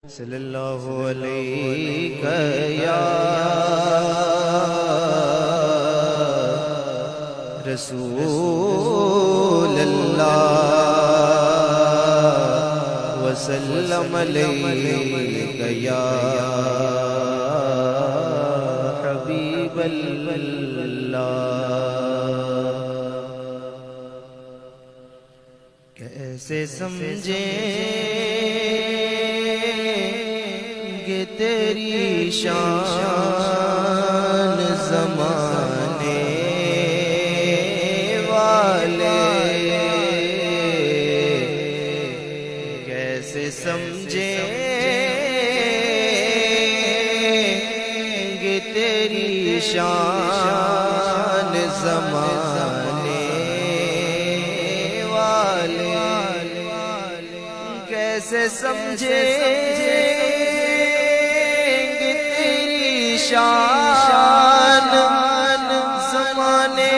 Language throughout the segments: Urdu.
صلی اللہ علیہ یا رسول اللہ وسلم علیہ یا حبیب اللہ۔ کیسے سمجھیں گے تیری شان زمانے والے، کیسے سمجھیں گے تیری شان زمانے والے، کیسے سمجھیں گے تیری شان زمانے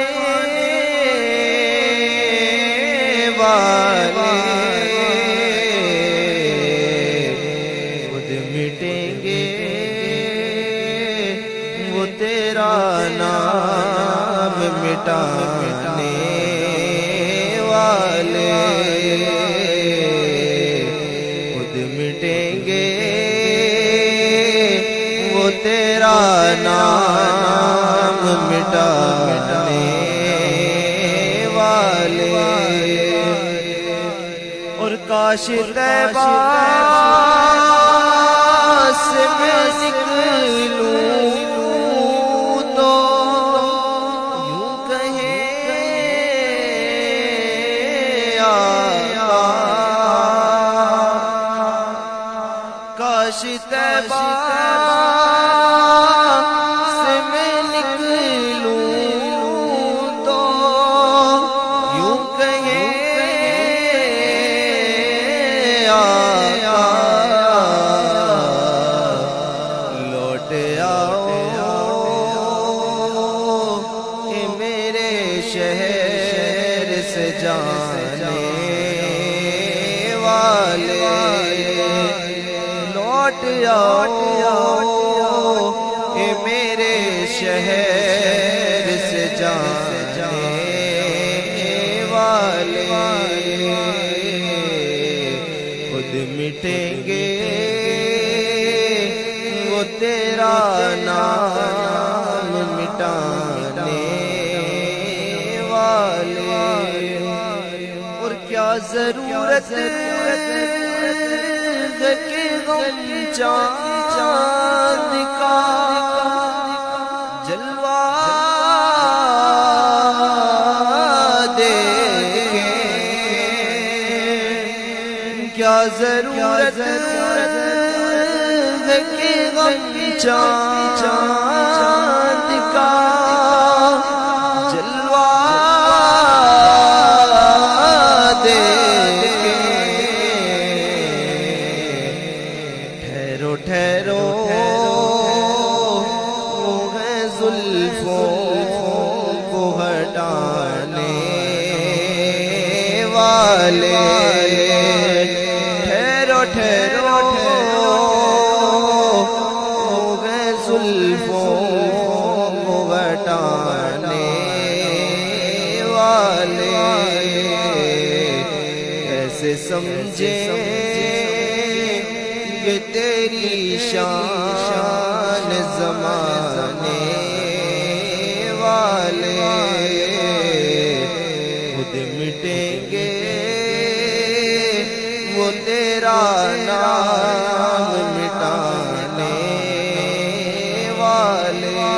والے، خود مٹیں گے وہ تیرا نام مٹانے والے، خود مٹیں گے وہ تیرا نام مٹانے والے۔ اور کاش طیبہ سے میں نکلوں تو یوں کہیں آقا، کاش طیبہ سے میں نکلوں تو یوں کہیں آقا، لوٹ آؤ کہ میرے شہر سے جانے والے، لوٹ آؤ کہ میرے شہر سے جانے والے، خود مٹیں گے وہ تیرا نام مٹانے والے۔ اور کیا ضرورت ہے کہ غم چاند کا جلوہ دیکھیں، کیا ضرورت ہے کہ غم چاند کا جلوہ دیکھیں، ٹھہرو ٹھہرو وہ ہے زلفوں کو ہٹانے والے، ٹھہرو ٹھہرو وہ ہے زلفوں کو ہٹانے والے، کیسے سمجھیں کہ تیری شان زمانے والے، خود مٹیں گے وہ تیرا نام مٹانے والے،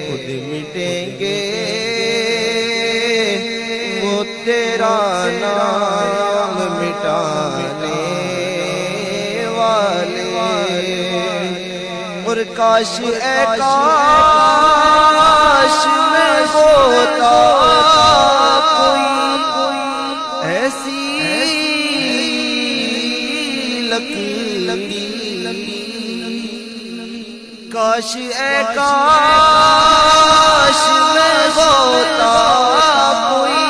خود مٹیں گے وہ تیرا نام مٹانے والے۔ اور کاش اے کاش میں ہوتا کوئی ایسی کاش اے کاش میں ہوتا کوئی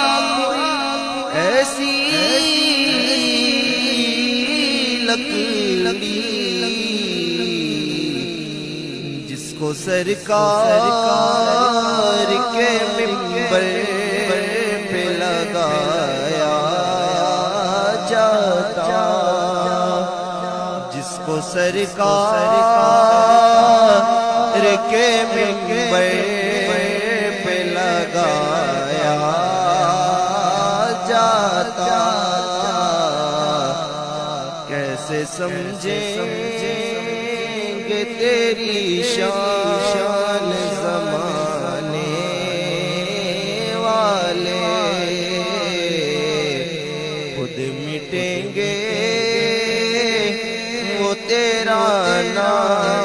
ایسی لکڑی جس کو سرکار کے منبر پہ لگایا جاتا، جس کو سرکار کے منبر پہ لگایا جاتا، کیسے سمجھیں گے تیری شان زمانے والے، خود مٹیں گے وہ تیرا نام